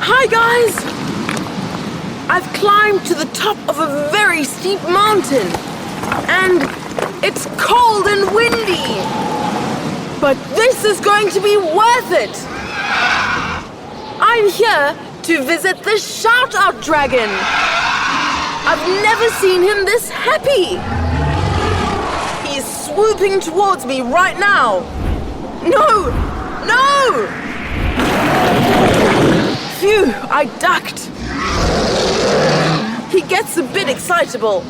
Hi guys! I've climbed to the top of a very steep mountain and it's cold and windy. But this is going to be worth it. I'm here to visit the Shout-Out Dragon. I've never seen him this happy. He's swooping towards me right now. No! No! Phew, I ducked. He gets a bit excitable.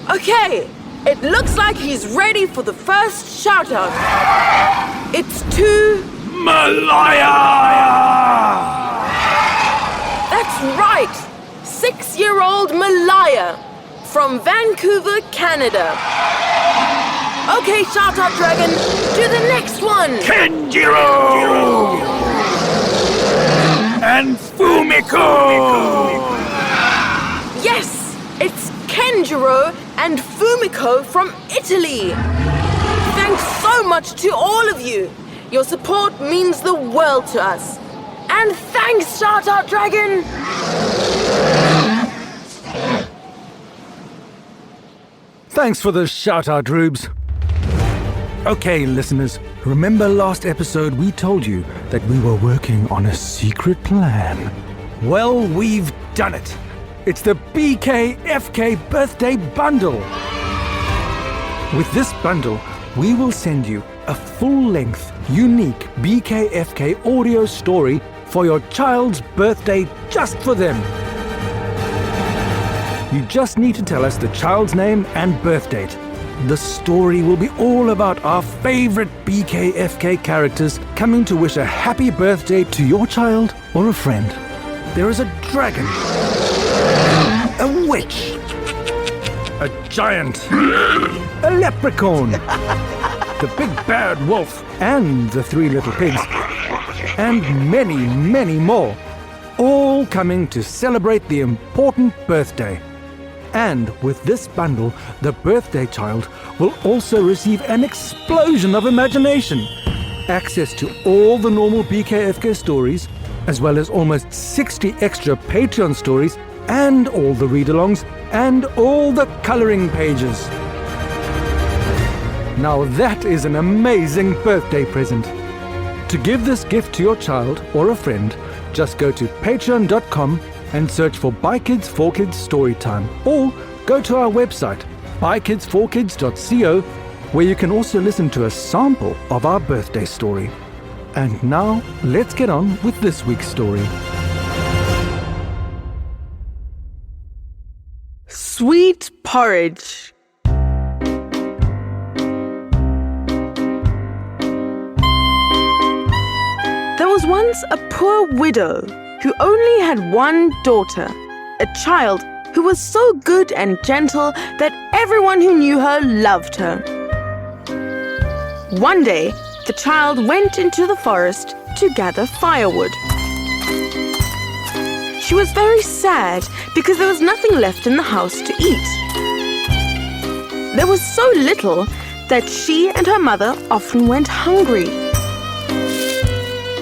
Okay, it looks like he's ready for the first shout-out. It's to... Malaya! That's right! 6-year-old Malaya from Vancouver, Canada. Okay, Shout-Out Dragon, do the next one! Kenjiro! And Fumiko! Yes, it's Kenjiro and Fumiko from Italy. Thanks so much to all of you. Your support means the world to us. And thanks, Shout-Out Dragon! Thanks for the shout-out, Rubes. Okay, listeners, remember last episode we told you that we were working on a secret plan? Well, we've done it. It's the BKFK Birthday Bundle. With this bundle, we will send you a full-length, unique BKFK audio story for your child's birthday just for them. You just need to tell us the child's name and birth date. The story will be all about our favorite BKFK characters coming to wish a happy birthday to your child or a friend. There is a dragon, a witch, a giant, a leprechaun, the big bad wolf, and the 3 little pigs, and many, many more, all coming to celebrate the important birthday. And with this bundle, the birthday child will also receive an explosion of imagination, access to all the normal BKFK stories, as well as almost 60 extra Patreon stories, and all the read-alongs, and all the coloring pages. Now that is an amazing birthday present. To give this gift to your child or a friend, just go to patreon.com and search for By Kids for Kids Storytime, or go to our website, bykids4kids.co, where you can also listen to a sample of our birthday story. And now, let's get on with this week's story. Sweet Porridge. There was once a poor widow who only had one daughter, a child who was so good and gentle that everyone who knew her loved her. One day, the child went into the forest to gather firewood. She was very sad because there was nothing left in the house to eat. There was so little that she and her mother often went hungry.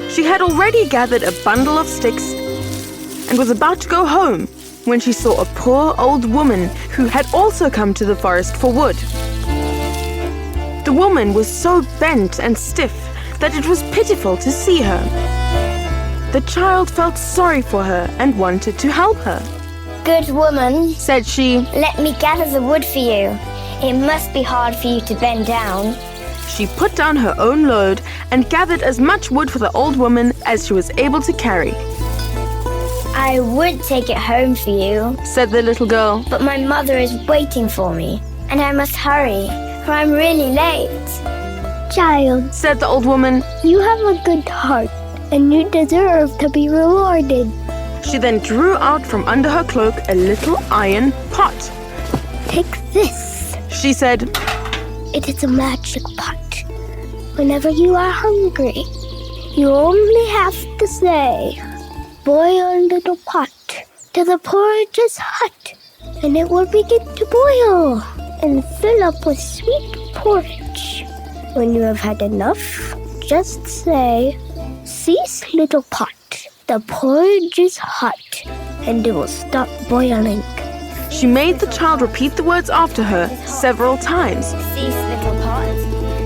She had already gathered a bundle of sticks and was about to go home when she saw a poor old woman who had also come to the forest for wood. The woman was so bent and stiff that it was pitiful to see her. The child felt sorry for her and wanted to help her. "Good woman," said she, "let me gather the wood for you. It must be hard for you to bend down." She put down her own load and gathered as much wood for the old woman as she was able to carry. "I would take it home for you," said the little girl, "but my mother is waiting for me, and I must hurry, for I'm really late." "Child," said the old woman, "you have a good heart, and you deserve to be rewarded." She then drew out from under her cloak a little iron pot. "Take this," she said. "It is a magic pot. Whenever you are hungry, you only have to say, 'Boil little pot till the porridge is hot,' and it will begin to boil and fill up with sweet porridge. When you have had enough, just say, Cease, little pot. The porridge is hot, and it will stop boiling. She made the child repeat the words after her several times. Cease, little pot.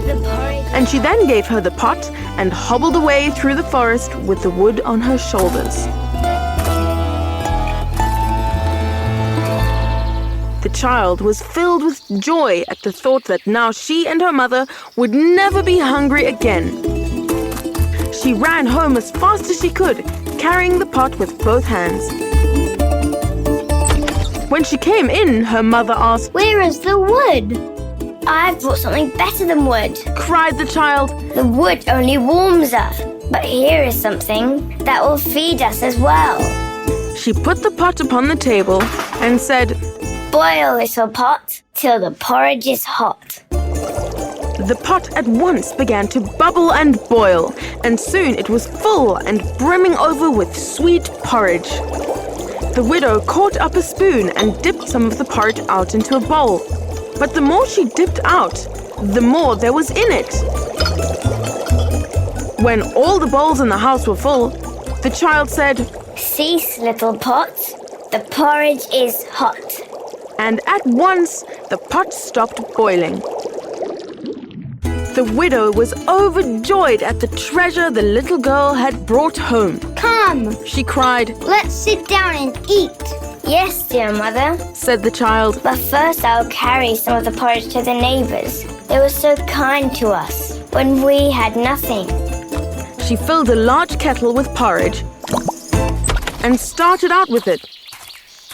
The porridge. And she then gave her the pot and hobbled away through the forest with the wood on her shoulders. The child was filled with joy at the thought that now she and her mother would never be hungry again. She ran home as fast as she could, carrying the pot with both hands. When she came in, her mother asked, Where is the wood? I've brought something better than wood. cried the child. The wood only warms us, but here is something that will feed us as well. She put the pot upon the table and said, Boil, little pot, till the porridge is hot. The pot at once began to bubble and boil, and soon it was full and brimming over with sweet porridge. The widow caught up a spoon and dipped some of the porridge out into a bowl. But the more she dipped out, the more there was in it. When all the bowls in the house were full, the child said, Cease, little pot, the porridge is hot. And at once the pot stopped boiling. The widow was overjoyed at the treasure the little girl had brought home. Come, She cried, let's sit down and eat. Yes, dear mother, said the child. but first I'll carry some of the porridge to the neighbours. They were so kind to us when we had nothing. She filled a large kettle with porridge and started out with it.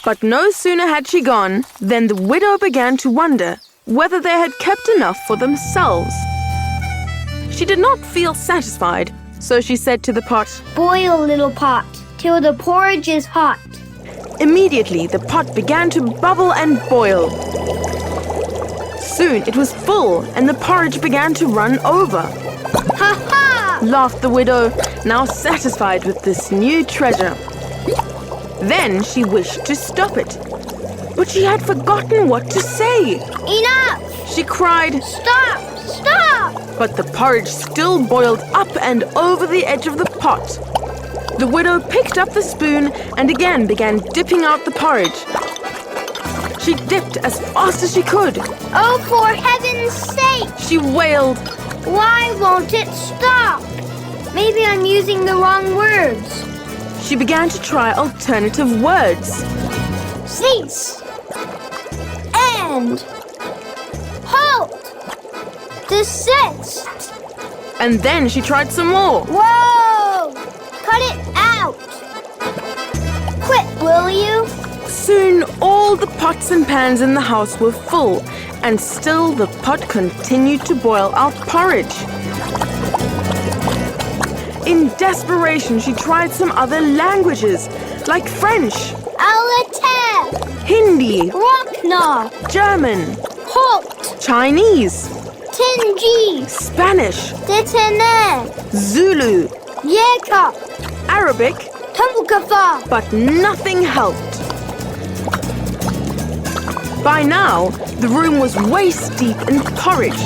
But no sooner had she gone than the widow began to wonder whether they had kept enough for themselves. She did not feel satisfied, so she said to the pot, Boil, little pot, till the porridge is hot. Immediately the pot began to bubble and boil. Soon it was full and the porridge began to run over. Ha ha! Laughed the widow, now satisfied with this new treasure. Then she wished to stop it, but she had forgotten what to say. Enough! She cried, Stop! Stop! but the porridge still boiled up and over the edge of the pot. The widow picked up the spoon and again began dipping out the porridge. She dipped as fast as she could. Oh, for heaven's sake! She wailed, Why won't it stop? Maybe I'm using the wrong words. She began to try alternative words. Cease. And. Halt. Desist. And then she tried some more. Whoa! Cut it out. Quit, will you? Soon all the pots and pans in the house were full, and still the pot continued to boil out porridge. In desperation, she tried some other languages, like French, Alate. Hindi, Rockna. German, Halt. Chinese, Tingy. Spanish, Detene. Zulu, Yeka. Arabic, Tamukafa. but nothing helped. By now, the room was waist deep in porridge.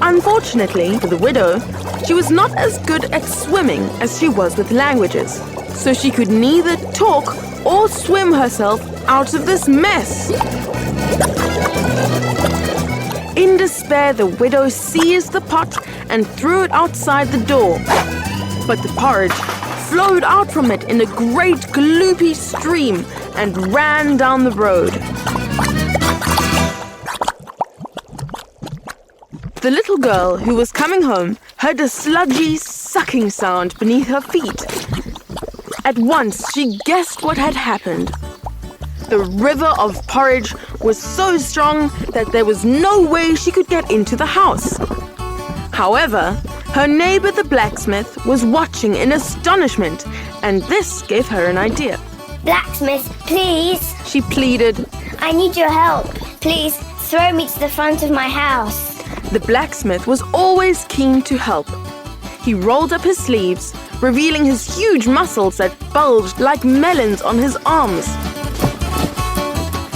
Unfortunately for the widow, she was not as good at swimming as she was with languages, so she could neither talk or swim herself out of this mess. In despair, the widow seized the pot and threw it outside the door. But the porridge flowed out from it in a great gloopy stream and ran down the road. The little girl who was coming home heard a sludgy sucking sound beneath her feet. At once she guessed what had happened. The river of porridge was so strong that there was no way she could get into the house. However, her neighbour the blacksmith was watching in astonishment, and this gave her an idea. Blacksmith, please. She pleaded. I need your help. Please throw me to the front of my house. The blacksmith was always keen to help. He rolled up his sleeves, revealing his huge muscles that bulged like melons on his arms.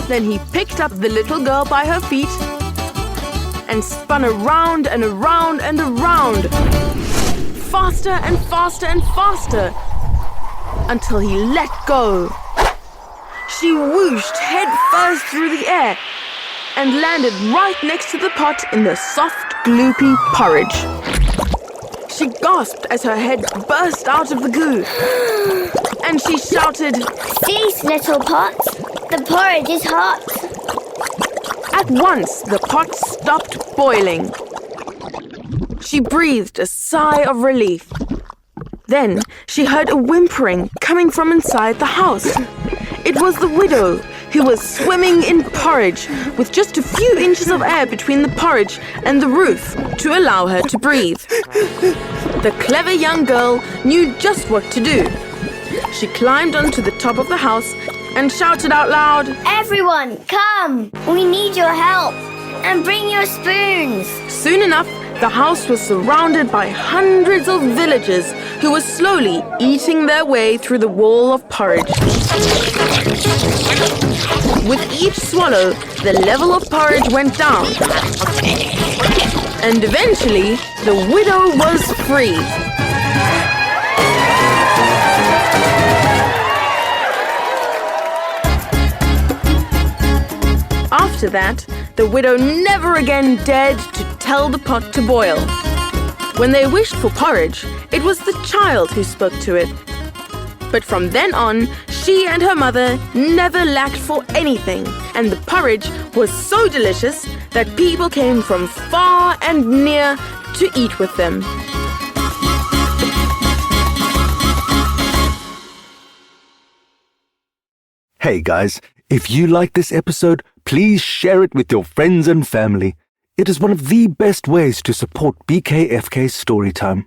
Then he picked up the little girl by her feet and spun around and around and around. faster and faster and faster until he let go. She whooshed head first through the air and landed right next to the pot in the soft, gloopy porridge. She gasped as her head burst out of the goo. And she shouted, "Cease, little pot! The porridge is hot!" At once, the pot stopped boiling. She breathed a sigh of relief. Then she heard a whimpering coming from inside the house. It was the widow, who was swimming in porridge with just a few inches of air between the porridge and the roof to allow her to breathe. The clever young girl knew just what to do. She climbed onto the top of the house and shouted out loud, "Everyone, come! We need your help! And bring your spoons!" Soon enough, the house was surrounded by hundreds of villagers who were slowly eating their way through the wall of porridge. With each swallow, the level of porridge went down. And eventually, the widow was free. After that, the widow never again dared to tell the pot to boil. When they wished for porridge, it was the child who spoke to it. But from then on, she and her mother never lacked for anything, and the porridge was so delicious that people came from far and near to eat with them. Hey guys, if you like this episode, please share it with your friends and family. It is one of the best ways to support BKFK Storytime.